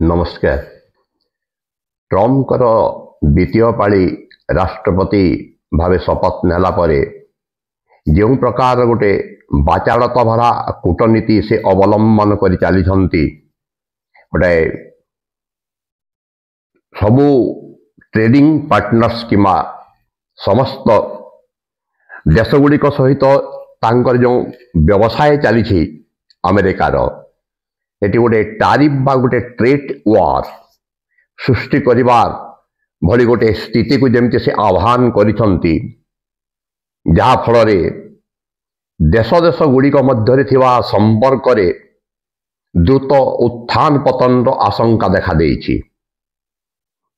नमस्कार। ट्रम्पकर द्वितीय पाली राष्ट्रपति भावे शपथ नेला परे जो प्रकार गोटे बाचाड़ता भरा कूटनीति से अवलंबन कर चली गोटे सबू ट्रेडिंग पार्टनर्स किमा समस्त देशगुड़िक सहित तांकर जो व्यवसाय चली अमेरिकार एटी गोटे टारिफ बा गोटे ट्रेड वार सृष्टि करिवार भली गोटे स्थिति को जमती से आह्वान करिसंती जहा फल देश देश गुड़िक मध्य थिवा संपर्क रे द्रुत उत्थान पतन आशंका देखा देइछि।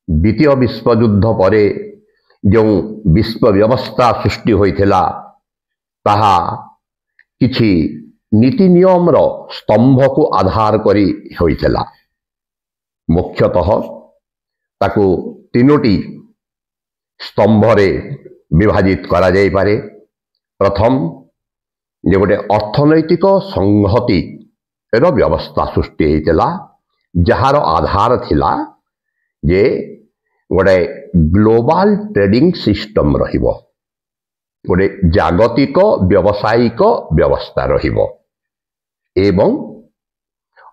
द्वितीय विश्वयुद्ध परे जो विश्व व्यवस्था सृष्टि होइथिला ताहा किछि नीति नियम रो स्तंभ को आधार करी होइथिला। मुख्यतः ताकू तीनोटी स्तंभ रे विभाजित करा जाई पारे। प्रथम जे गोटे अर्थनैतिक संहति रो व्यवस्था सृष्टि होइथिला जहार आधार थिला जे गोटे ग्लोबल ट्रेडिंग सिस्टम रहिबो, गोटे जागतिक व्यावसायिक व्यवस्था रहिबो एवं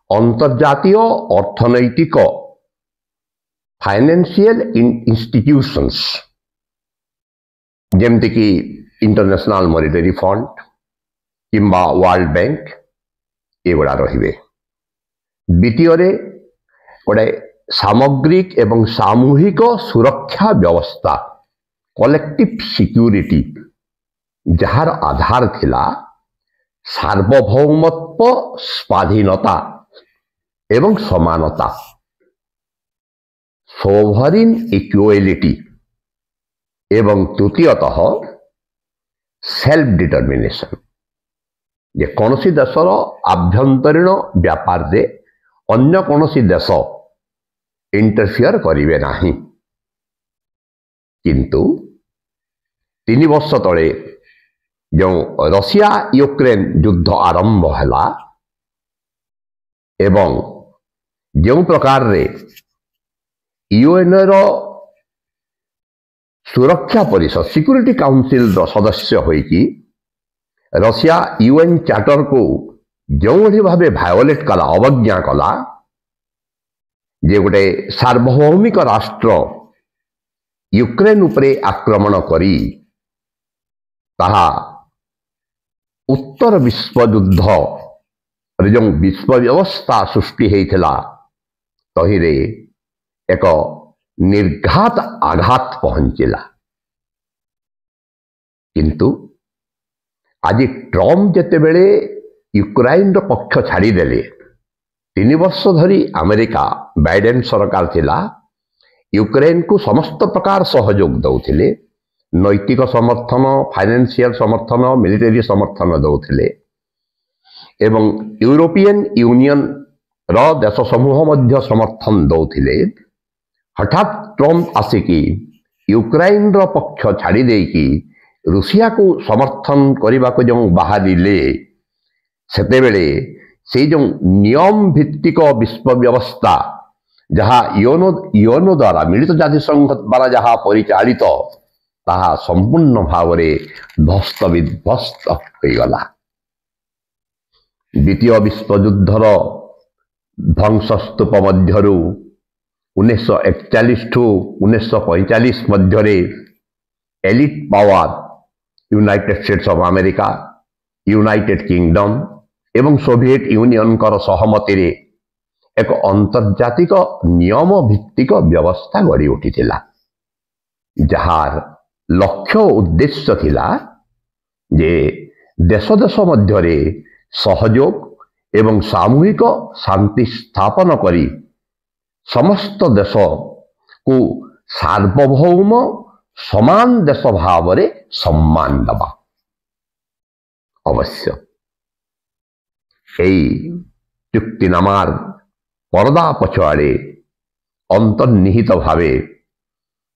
अंतर्जातीय अर्थनैतिक फाइनेंशियल इंस्टीट्यूशंस जेमती कि इंटरनेशनल मॉनेटरी फंड किंबा वर्ल्ड बैंक एगुड़ा रहिबे। द्वितीय गोटे सामग्रिक एवं सामूहिक सुरक्षा व्यवस्था कलेक्टिव सिक्यूरिटी जहार आधार थिला सार्वभौमत्व स्वाधीनता एवं समानता सोवरिन इक्वालिटी एवं तृतीयतः सेल्फ डिटर्मिनेशन जे कौनसी देशर आभ्यंतरीण व्यापार रे अन्य कौनसी देश इंटरफियर करिवे नाही। किंतु 3 वर्ष तले जो रशिया यूक्रेन युद्ध आरंभ हैला एवं जो प्रकार रे यूएन रो सुरक्षा परिषद सिक्योरिटी काउंसिल रो सदस्य होई कि रशिया यूएन चार्टर को जो भावे भायोलेट कला अवज्ञा कला जे गोटे सार्वभौमिक राष्ट्र यूक्रेन उपरे आक्रमण करी ताहा उत्तर विश्वयुद्ध जो विश्व व्यवस्था सृष्टि होइथिला तहिरे एक निर्घात आघात पहुंचला। किंतु आज ट्रम्प जेते बेले यूक्रेन रो पक्ष छाड़ी देले 3 वर्ष धरी अमेरिका बाइडेन सरकार थिला यूक्रेन को समस्त प्रकार सहयोग दौथिले, नैतिक समर्थन, फाइनेंशियल समर्थन, मिलिटरी समर्थन दौथिले एवं यूरोपियन यूनियन रो देश समूह मध्य समर्थन दौथिले। हठात ट्रम्प आसिकी यूक्रेन रो पक्ष छाड़ी देकी रूसिया को समर्थन करने को जो बाहरिले सेतेबेले से जो नियम भित्तिक विश्व व्यवस्था जहाँ यूएन द्वारा मिलित जातिसंघ द्वारा जहाँ परिचालित ताहा संपूर्ण भाव ध्वस्त विध्वस्त हो गला। द्वितीय विश्वयुद्धर ध्वंसस्तूप मध्यरु 1941 टू 1945 मध्य elite power United States of America, United Kingdom एवं सोवियत यूनियन कर सहमति रे एक अंतर्जातिक नियम भित्तिक व्यवस्था गढ़ी उठिथिला जहार लक्ष्य उद्देश्य थिला जे देश देश मध्य सहयोग एवं सामूहिक शांति स्थापन करी समस्त देश को सार्वभौम समान देश भाव रे सम्मान दबा। अवश्य एई चुक्तिनामार परदा पछुआड़े अंतर्निहित भावे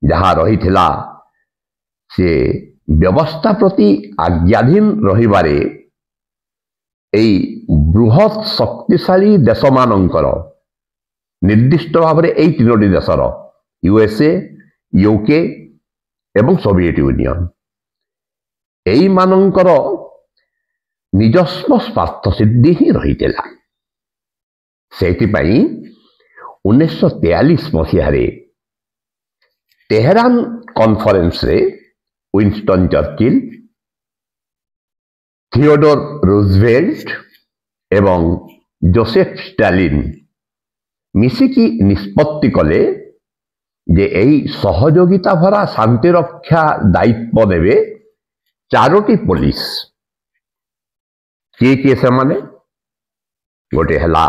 जहाँ रही थिला से व्यवस्था प्रति आज्ञाधीन रहिबारे एई बृहत शक्तिशाली देश मानकर निर्दिष्ट भाव में यही तीनोटी देशर यूएसए यूके एवं सोविएट यूनियन एई मानकर निजस्व स्वार्थ सिद्धि ही रही से 1943 मसीह तेहरान कॉन्फ्रेंस रे विंस्टन चर्चिल थियोडोर रूजवेल्ट एवं जोसेफ स्टालिन मिसिकी निष्पत्ति कले जे एई सहयोगिता भरा शांति रक्षा दायित्व देवे चारोटी पुलिस किए से माने गोटे हला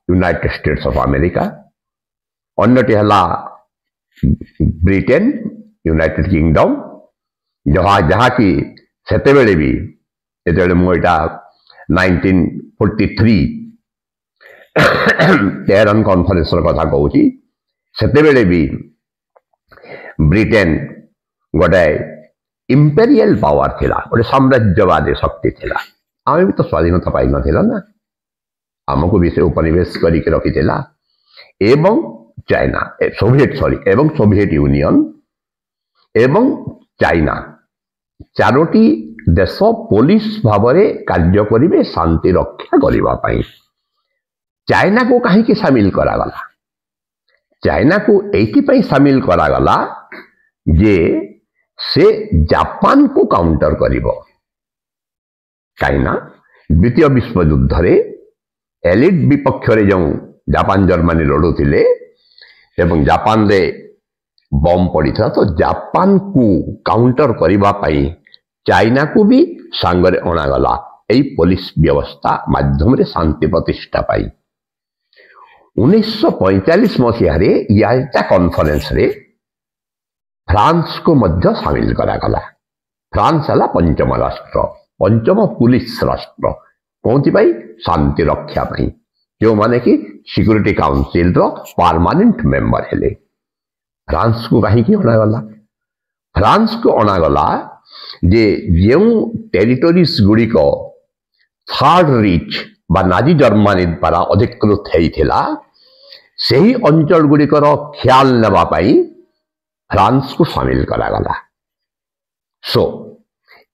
यूनाइटेड स्टेट्स ऑफ अमेरिका अन्यटी हला ब्रिटेन यूनाइटेड किंगडम जहाँ की सेते बेले भी एते मुझा 1943 तेहरान कॉन्फ्रेंस कथा कहूँ सेते बेले भी ब्रिटेन गोटे इंपेरियल पावर थिला गोटे साम्राज्यवादी शक्ति थिला आमे भी तो स्वाधीनता पाई नथिला ना आमको भी से उपनिवेश करके रखिथिला एवं चाइना सोविएट यूनियन एवं चाइना चारोटी देश पुलिस भाव में कार्य करिवे शांति रक्षा करबा पई चाइना को कहीं सामिल करागला चाइना को एइथि सामिल करागला जे से जापान को काउंटर करिवो चाइना द्वितीय विश्व युद्ध रे एलिट विपक्ष रे जो जापान जर्मनी लड़ुथिले एवं जापान रे बम पड़ी था तो जापान को काउंटर करबा पई चाइना को भी सांगरे अणागला एई पुलिस व्यवस्था माध्यम रे शांति प्रतिष्ठा पाई 1945 मसीह रे याल्टा कॉन्फ्रेंस रे फ्रांस को मध्य शामिल करागला फ्रांस हला पंचम राष्ट्र पंचम पुलिस राष्ट्र कौन पाई शांति रक्षा पाई जो माने कि सिक्योरिटी काउंसिल रो परमानेंट मेंबर हेले फ्रांस को कहीं अणागला फ्रांस को अणागला जे जो टेरिटोरीज गुड़िक थर्ड रिच बा नाजी जर्मनी द्वारा अधिकृत होता से ही अंचल गुड़िकर ख्याल नेबा पाई फ्रांस को शामिल करागला सो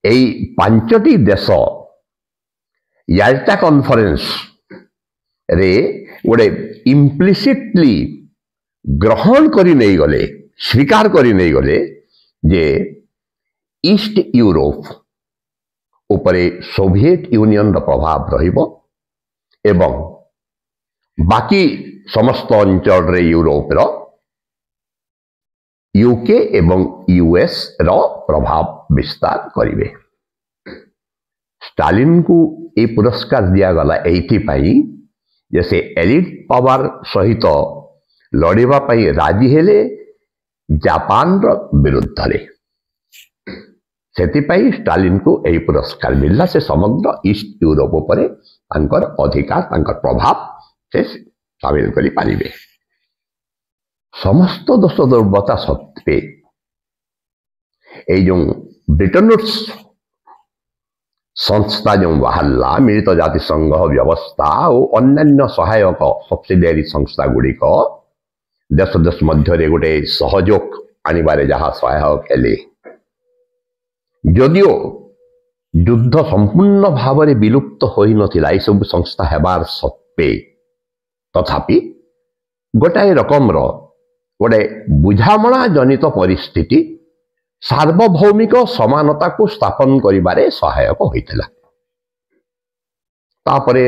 एई पांचटी देश याल्टा कॉन्फ्रेंस रे गोटे इम्प्लिसिटली ग्रहण करी नहीं गले स्वीकार करी नहीं गले जे ईस्ट यूरोप उपरे सोविएट यूनियन रो प्रभाव रहिबो एवं बाकी समस्त अंचल रे यूरोप रो यूके एवं यूएस रो प्रभाव विस्तार करिवे स्टालिन को ये पुरस्कार दिया गला एथि पाई जैसे एलिट पावर सहित लड़िबा पाई राजी हेले जापान रो विरुद्ध रे सेतिपाई स्टालिन को यही पुरस्कार मिलला से समग्र ईस्ट यूरोप पर अधिकार प्रभाव से शामिल करि पारिबे समस्त दोष दुर्बलता सत्वे जो ब्रिटेन संस्था जो बाहरला मिलित जातिसंघ व्यवस्था और अन्य सहायक सब्सिडियरी संस्था गुड़िक देश देश मध्य गोटे सहयोग आनिबारे जहाँ सहायक हेले जदियो युद्ध संपूर्ण भाव में विलुप्त हो नथिला ये सब संस्था हेबार सत्वे तथापि गोटाए रकम गोटे बुझामणा जनित परिस्थिति सार्वभौमिक समानता को स्थापन करिबारे सहायक होइतिला तापरे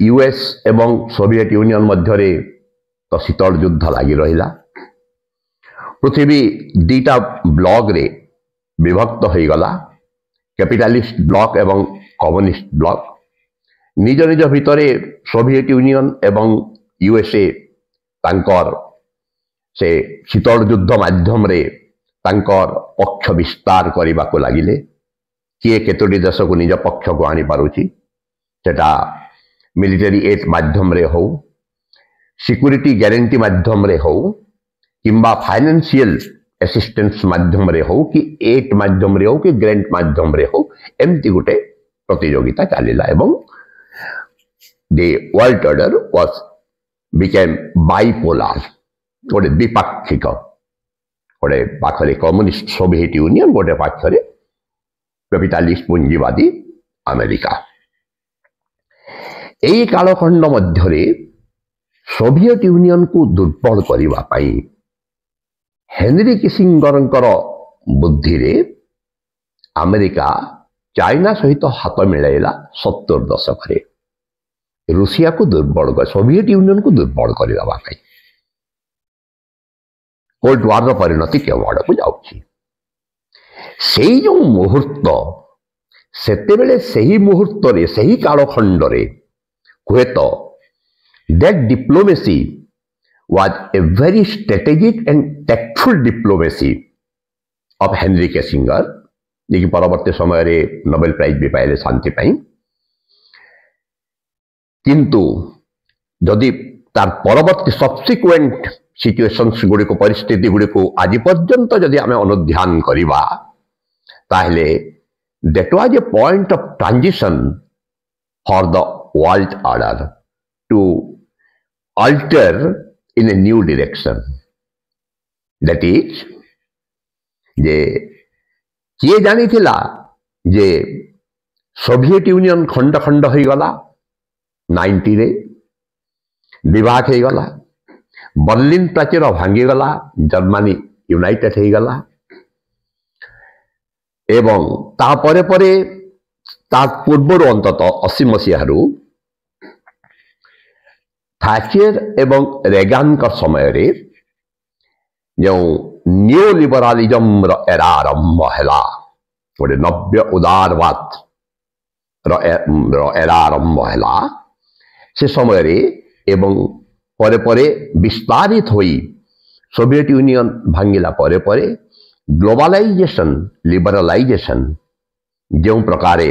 यूएस एवं सोविएट यूनियन मध्य रे तो शीतल युद्ध लगी रहिला पृथ्वी दीटा ब्लॉक रे विभक्त हो गला कैपिटलिस्ट ब्लॉक एवं कम्युनिस्ट ब्लॉक निज निज भितरे सोविएट यूनियन एवं यूएसए तांकर से शीतल युद्ध माध्यम रे तांकर पक्ष विस्तार करने को लगिले किए केतोटी देश को निज पक्ष को आनी पारुची सेटा मिलिटरी एड माध्यम रे हो सिक्योरिटी गारंटी माध्यम रे हो किंबा फाइनेंशियल असिस्टेंस माध्यम रे हो कि एड माध्यम रे हो कि ग्रांट माध्यम रे हो एमती गोटे प्रतियोगिता चलिला एवं the world order was became bipolar, गोटे द्विपाक्षिक, गोटे पाखरे कम्युनिस्ट सोविएट यूनियन, गोटे पाखरे कैपिटालिस्ट पुंजीवादी अमेरिका। यही कालखंड मध्य सोविएट यूनियन को दुर्बल करने हेनरी किसिंगर बुद्धि रे अमेरिका चाइना सहित हाथ मिलाइला 70 दशक रूसिया को दुर्बल कर सोविएट यूनियन को दुर्बल करने कोल्ड वार परिणति केवल को जाऊँगी। से जो मुहूर्त सेतेबेले सही मुहूर्त रे सही कालखंड रे हुए तो that diplomacy was a very strategic and tactful diplomacy of Henry Kissinger, जी परवर्ती समय रे नोबेल प्राइज भी पाइले शांति पाई। किंतु जदि तार परवर्ती सब्सिक्वेंट सिचुएशंस गुड़ी को परिस्थिति गुड़ी को आज पर्यंत जदि आम अनुध्यान करिबा ताहले that was a point of transition for the world order to alter in a new direction. That is, जे किए जानी थिला जे सोविएट यूनियन खंड खंड हो गला 90 रे विभाग हो गला, बर्लिन प्राचीर भांगी गला, जर्मनी यूनाइटेड हो गला एवं ता परे परे ता पूर्व अंतत 80 मसीह थैचर एवं रेगान का समय रे जो न्यू लिबरालिज्म एरा आरंभ हैला, गोटे नव्य उदारवाद एरा आरंभ हैला से समय रे एवं परे परे विस्तारित होई सोविएट यूनियन भांगिला परे परे ग्लोबलाइजेशन लिबरलाइजेशन जो प्रकारे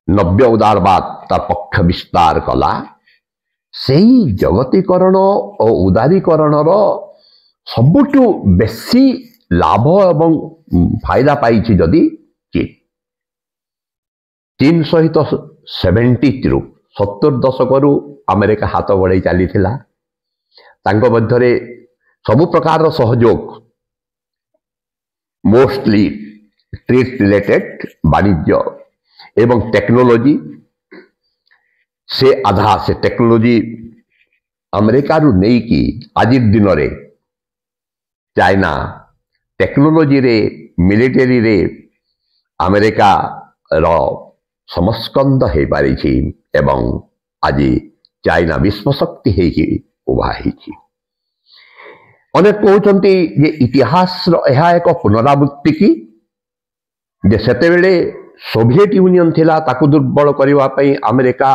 नव्य उदारवाद तार पक्ष विस्तार कला सही जगतीकरण और उदारीकरण सबुठु बेसी लाभ एवं फायदा पाई जदि चीन सहित 70 दशक अमेरिका हाथ बढ़ाई चली मध्य सबु प्रकार सहयोग मोस्टली ट्रेड रिलेटेड वाणिज्य एवं टेक्नोलॉजी से आधा से टेक्नोलॉजी अमेरिका रु नहीं की आज दिन रे चाइना टेक्नोलॉजी रे मिलिटरी रे अमेरिका रो समस्कंद हो पारी एवं आज चाइना विश्वशक्ति है उभा अनेक कहते जे इतिहास यह एक पुनरावृत्ति की जे सेतेबेले सोविएट यूनियन थिला ताकू दुर्बल करने अमेरिका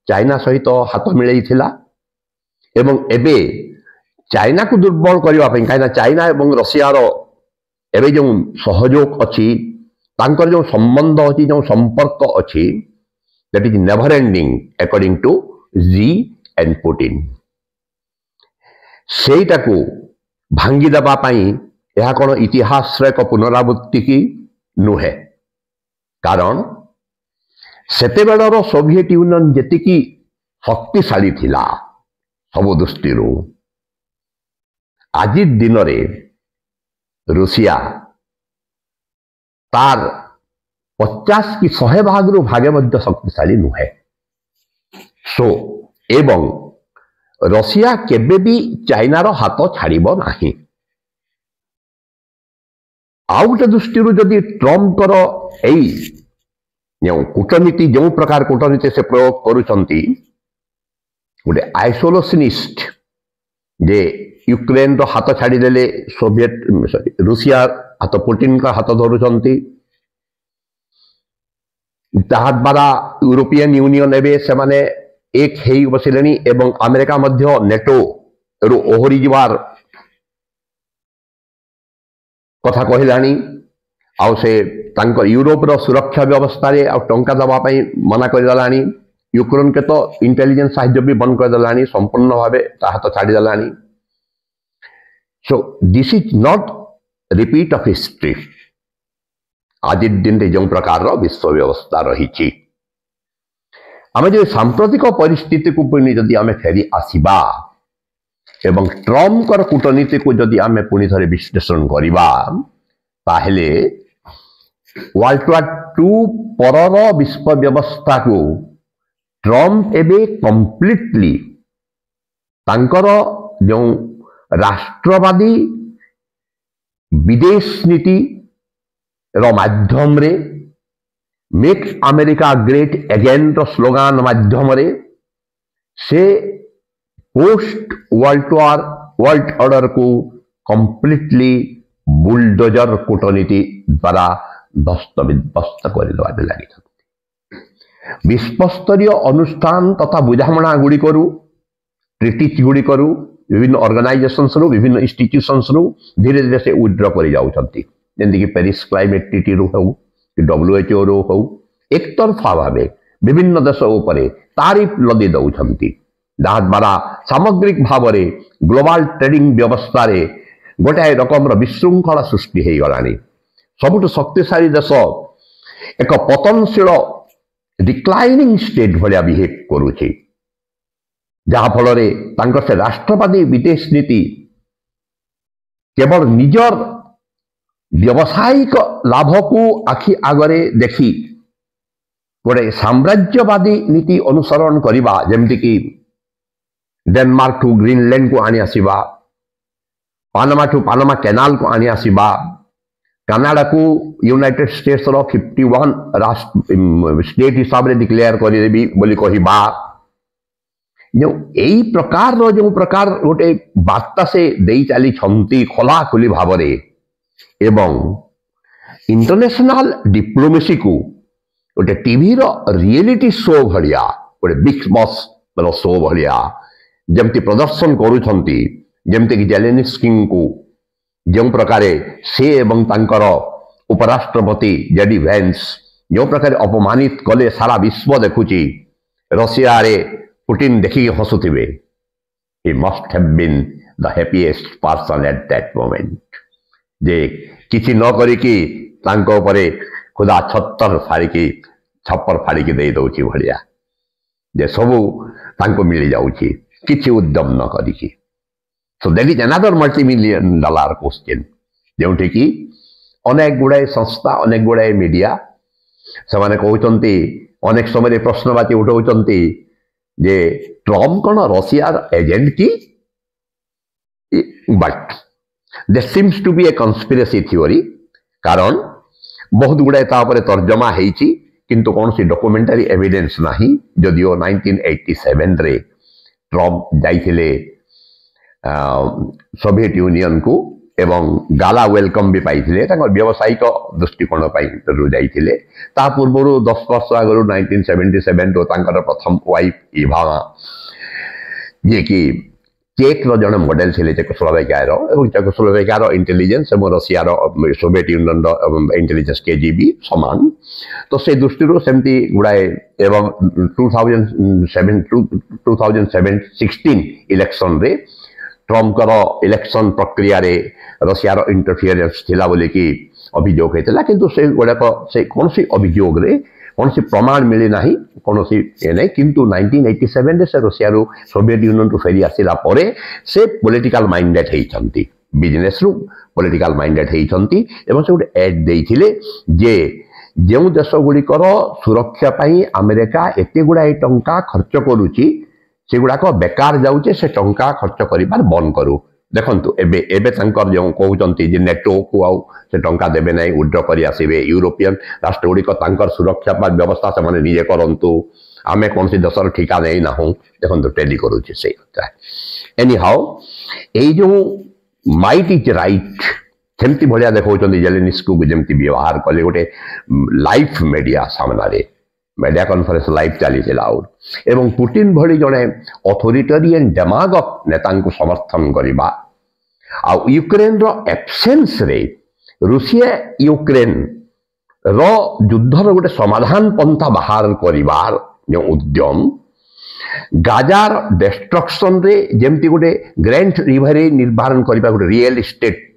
चाइना सहित हाथ मिलाई थिला एवं एबे चाइना को दुर्बल करने कहीं चाइना एवं रशिया एबे जो सहयोग अच्छी तांकर जो संबंध अच्छी जो संपर्क अच्छी that is never ending according to Xi and Putin सेटा को भांगी देबा पई यह कौन इतिहास एक पुनरावृत्ति की नुहे कारण सेतेबेलर सोविएट यूनियन जेतिकी शक्तिशाली थिला सब दृष्टि आज दिन रे रूसिया तार 50 की 100 भाग रु भागे मध्य शक्तिशाली नुहे। सो एवं रशिया केबे भी चाइनार हाथ छाड़िबो नाही। आउ गोटे दृष्टि जदि ट्रम्पर एई जो कूटनीति जो प्रकार कूटनीति से प्रयोग करुचंती गोटे आइसोलेशनिस्ट जे यूक्रेन रो हाथ छाड़ीदेले सोविएट रूसिया हाथ पुटिन का हाथ धरुचंती द्वारा यूरोपियन यूनियन एवं से माने एक हेई बसिलेनी एवं अमेरिका मध्य नेटो रु ओहरी जीवार कथा कहलानी आउ से यूरोप रो सुरक्षा व्यवस्था रे आ टंका दबा पई मना कर दलानी यूक्रेन के तो इंटेलिजेंस साहाय्य भी बंद कर दलानी संपूर्ण भावे हाथ छाड़ी दलानी। So this is not repeat of history. आज दिन रे जो प्रकार रो विश्व व्यवस्था रही आम जो सांप्रतिक परिस्थिति को पुणी जदि आम फेरी आसवा एवं ट्रम्प कूटनीति को जदि आम पुणी थे विश्लेषण करवा ताहले वर्ल्ड वार टू परर विश्व व्यवस्था को ट्रम्प एबे कंप्लीटली तांकर जो राष्ट्रवादी विदेश नीति रो माध्यम रे मेक अमेरिका ग्रेट अगेन रो स्लोगान माध्यम रे से पोस्ट वर्ल्ड ऑर्डर को कंप्लीटली बुलडोजर कूटनीति द्वारा ध्वस्त विध्वस्त कर लगी विश्वस्तरीय अनुष्ठान तथा बुझामणा गुड़िक ट्रिटीज गुड़िक विभिन्न ऑर्गेनाइजेशंस विभिन्न इंस्टीट्यूशंस धीरे धीरे से विथड्र कर जाउछंती जेंति पेरिस क्लाइमेट ट्रीटी रू हो कि WHO रू हो एक तरफा भाव विभिन्न देश उपरे तारीफ लदी दउछंती जहा द्वारा सामग्रिक भाव में ग्लोबल ट्रेडिंग व्यवस्था रे गोटाए रकम विशृंखला सृष्टि हो गलानी सबुठ शक्तिशाली देश एक पतनशील डिक्लाइनिंग स्टेट भाया बिहेव करुछि जहा फल से राष्ट्रवादी विदेश नीति केवल निजर व्यावसायिक लाभ को आखि आगरे देखी गोटे साम्राज्यवादी नीति अनुसरण करवा जमती कि डेनमार्क टू ग्रीनलैंड को आनी आसवा पानामा टू पानामा कैनाल को आनी आसवा कनाडा को यूनाइटेड स्टेट्स रो 51 स्टेट हिसाब से डिक्लेयर करदेवी बोली कहवा जो यही प्रकार रो जो प्रकार गोटे वार्ता से दे चली खोला खोली भाव एवं इंटरनेशनल डिप्लोमेसी को गोटे टीवी रो रियलिटी शो भलिया गोटे बिग बॉस रो शो भलिया जमती प्रदर्शन करूछंती जमती कि जेलेनिस्की को जो प्रकार से एवं तांकर उपराष्ट्रपति जेडी वेंस जो प्रकार अपमानित कले सारा विश्व देखुची रशिया रे पुटिन देखिए हसुथिबे he must have been the happiest person at that moment जे किसी न करिकी तांको परे खुदा छत्तर फाड़िकी छप्पर फाड़िकी दे दउची भलिया जे सबू तांको मिली जाउची किसी उद्यम न करिकी so that is another $multi-million question जोठी कि अनेक गुड़ाए संस्था अनेक गुड़ाए मीडिया से कहते अनेक समय प्रश्नवाची उठाउछंती जे ट्रम्प कौन रशियार एजेंट की but this seems to be a conspiracy theory कारण बहुत गुड़ाए तर्जमा होती किंतु कौन सी डॉक्यूमेंटरी एविडेंस नहीं जदियो 1987 रे ट्रम्प जाइथिले सोवियत यूनियन को एवं गाला वेलकम भी पाइथिले व्यावसायिक दृष्टिकोण जाइथिले ता पूर्व 10 वर्ष आगु 1977 रो तांकर प्रथम वाइफ इवाना जे कि चेक रो जने मॉडल थिले चेकोस्लोवाकिया रो एवं चेकोस्लोवाकिया रो इंटेलिजेंस एवं रशिया रो सोवियत यूनियन रो इंटेलिजेंस केजीबी समान तो से दृष्टि रो सेमती गुडाए एवं 2016 इलेक्शन रे ट्रम्प का इलेक्शन प्रक्रिया रे रशिया रो इंटरफियरेंस थिला बोले कि अभियोग होता किंतु से गुड़ाक से कौन सी अभियोग रे कौन सी प्रमाण मिले ना कौन सी नहीं किंतु 1987 रे से रशिया रो सोवियत यूनियन को फेरी आसिला परे से पॉलिटिकल माइंडेड होइछंती बिजनेस रू पॉलिटिकल माइंडेड होइछंती एवं से गोटे एड देइथिले जे जो देश गुड़िकर सुरक्षा पाई अमेरिका एते गुड़ाए टंका खर्च करुची से गुड़ाक बेकार जाऊे से टंका खर्च करिबार बंद करू देखंतु एबे एबे तांकर जो कहउचंती जे नेटो को आउ से टंका देबे नै विथड्र करि आसीबे यूरोपियन राष्ट्र गुड़िक तांकर सुरक्षा पर व्यवस्था से माने निजे करंतु आमे कोन सी देशर ठिका नै ना हो देखंतु टेली करूची से एनी हाउ ए जो माइट इज राइट सेमती भलिया देखौचंती जेलेनिस्की को जेमती व्यवहार कले गोटे लाइव मीडिया सामने मीडिया कॉन्फ्रेंस लाइव चली एवं पुटिन भली जड़े अथॉरिटेरियन डेमागोग नेता को समर्थन करवा आ यूक्रेन रो एब्सेंस रे रूसिया यूक्रेन रो युद्धर गोटे समाधान पंथा बाहर करिवार जो उद्यम गाजार डिस्ट्रक्शन रे जेमती गोटे ग्रैंड रिवर निर्माण करबा गोटे रियल एस्टेट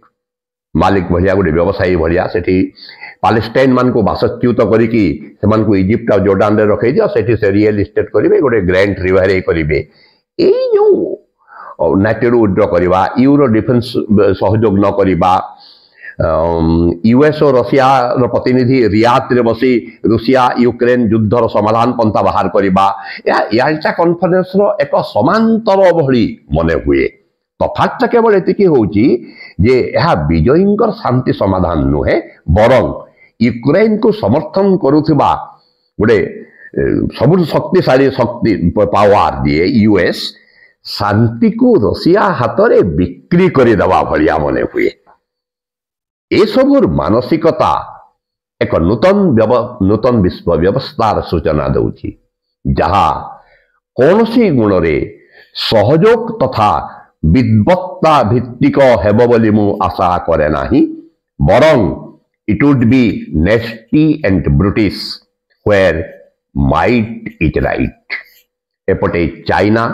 मालिक भलिया गोटे व्यवसायी भलिया सेठी ପାଲେଷ୍ଟାଇନ ମାନଙ୍କୁ ବାସଚ୍ୟୁତ କରିକି ସେମାନଙ୍କୁ ଇଜିପ୍ଟ ଆଉ ଜୋର୍ଡାନରେ ରଖେଇ ଦିଅ, ସେଠି ସେ ରିଏଲ ଇଷ୍ଟେଟ୍ କରିବେ, ଗୋଟେ ଗ୍ରାଣ୍ଡ ରିଭାରେ କରିବେ। ଏଇ ଯୋଉ ନ୍ୟାଟୋରୁ ୱିଡ୍ର କରିବା, ୟୁରୋ ଡିଫେନ୍ସ ସହଯୋଗ ନ କରିବା, ୟୁଏସ୍ ଓ ରଷିଆର ପ୍ରତିନିଧି ରିୟାଦରେ ବସି ରୁଷିଆ ୟୁକ୍ରେନ ଯୁଦ୍ଧର ସମାଧାନ ପନ୍ଥା ବାହାର କରିବା, ଏହା ୟାଲ୍ଟା କନଫରେନ୍ସର ଏକ ସମାନ୍ତର ଭଳି ମନେ ହୁଏ। ତଫାତଟା କେବଳ ଏତିକି ହେଉଛି ଯେ ଏହା ବିଜୟୀଙ୍କର ଶାନ୍ତି ସମାଧାନ ନୁହେଁ, ବରଂ ୟୁକ୍ରେନକୁ ସମର୍ଥନ କରୁଥିବା ଗୋଟେ ସବୁଠୁ ଶକ୍ତିଶାଳୀ ଶକ୍ତି ପାୱାର ଯିଏ ୟୁଏସ୍ ଶାନ୍ତିକୁ ରଷିଆ ହାତରେ ବିକ୍ରି କରିଦେବା ଭଳିଆ ମନେ ହୁଏ। ଏସବୁର ମାନସିକତା ଏକ ନୂତନ ବିଶ୍ୱ ବ୍ୟବସ୍ଥାର ସୂଚନା ଦେଉଛି, ଯାହା କୌଣସି ଗୁଣରେ ସହଯୋଗ ତଥା ବିଦ୍ବତ୍ତା ଭିତ୍ତିକ ହେବ ବୋଲି ମୁଁ ଆଶା କରେ ନାହିଁ, ବରଂ it would be nasty and brutish where might is right। ଏପଟେ ଚାଇନା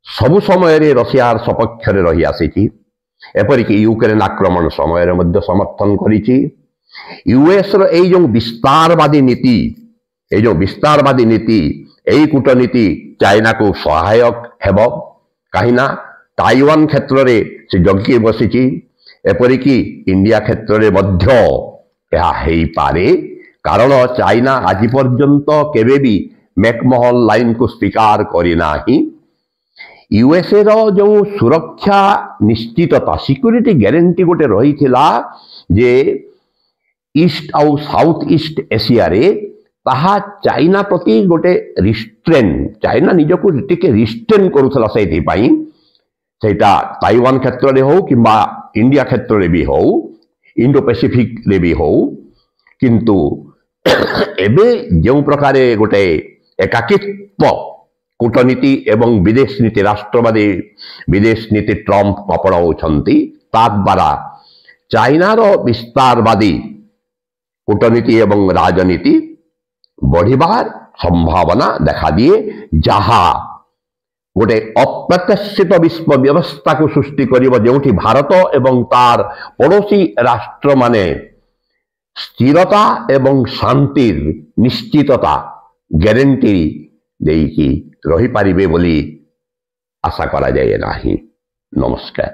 ସବୁ ସମୟରେ ରଷିଆର ସପକ୍ଷରେ ରହି ଆସିଛି, ଏପରିକି ୟୁକ୍ରେନ ଆକ୍ରମଣ ସମୟରେ ମଧ୍ୟ ସମର୍ଥନ କରିଛି। ୟୁଏସ୍ର ଏଇ ଯେଉଁ ବିସ୍ତାରବାଦୀ ନୀତି ଏଇ କୂଟନୀତି ଚାଇନାକୁ ସହାୟକ ହେବ, କାହିଁକିନା ତାଇୱାନ କ୍ଷେତ୍ରରେ ସେ ଜଗି ବସିଛି, ଏପରିକି ଇଣ୍ଡିଆ କ୍ଷେତ୍ରରେ ମଧ୍ୟ ଏହା ହେଇପାରେ, କାରଣ ଚାଇନା ଆଜି ପର୍ଯ୍ୟନ୍ତ କେବେ ବି ମେକମହଲ ଲାଇନକୁ ସ୍ୱୀକାର କରିନାହିଁ। ୟୁଏସ୍ଏର ଯେଉଁ ସୁରକ୍ଷା ନିଶ୍ଚିତତା ସିକ୍ୟୁରିଟି ଗ୍ୟାରେଣ୍ଟି ଗୋଟେ ରହିଥିଲା ଯେ ଇଷ୍ଟ ଆଉ ସାଉଥ ଇଷ୍ଟ ଏସିଆରେ, ତାହା ଚାଇନା ପ୍ରତି ଗୋଟେ ଚାଇନା ନିଜକୁ ଟିକେ ରିଷ୍ଟ୍ରେନ୍ କରୁଥିଲା। ସେଇଥିପାଇଁ ସେଇଟା ତାଇୱାନ କ୍ଷେତ୍ରରେ ହଉ କିମ୍ବା ଇଣ୍ଡିଆ କ୍ଷେତ୍ରରେ ବି ହଉ, ଇଣ୍ଡୋ ପାସିଫିକରେ ବି ହଉ, କିନ୍ତୁ ଏବେ ଯେଉଁ ପ୍ରକାରେ ଗୋଟେ ଏକାକିତ୍ବ କୂଟନୀତି ଏବଂ ବିଦେଶ ନୀତି ରାଷ୍ଟ୍ରବାଦୀ ବିଦେଶ ନୀତି ଟ୍ରମ୍ପ ଆପଣାଉଛନ୍ତି, ତାଦ୍ୱାରା ଚାଇନାର ବିସ୍ତାରବାଦୀ କୂଟନୀତି ଏବଂ ରାଜନୀତି ବଢ଼ିବାର ସମ୍ଭାବନା ଦେଖାଦିଏ, ଯାହା ଗୋଟେ ଅପ୍ରତ୍ୟାଶିତ ବିଶ୍ୱ ବ୍ୟବସ୍ଥାକୁ ସୃଷ୍ଟି କରିବ, ଯେଉଁଠି ଭାରତ ଏବଂ ତାର ପଡ଼ୋଶୀ ରାଷ୍ଟ୍ରମାନେ ସ୍ଥିରତା ଏବଂ ଶାନ୍ତିର ନିଶ୍ଚିତତା ଗ୍ୟାରେଣ୍ଟି ଦେଇକି ରହିପାରିବେ ବୋଲି ଆଶା କରାଯାଏ ନାହିଁ। ନମସ୍କାର।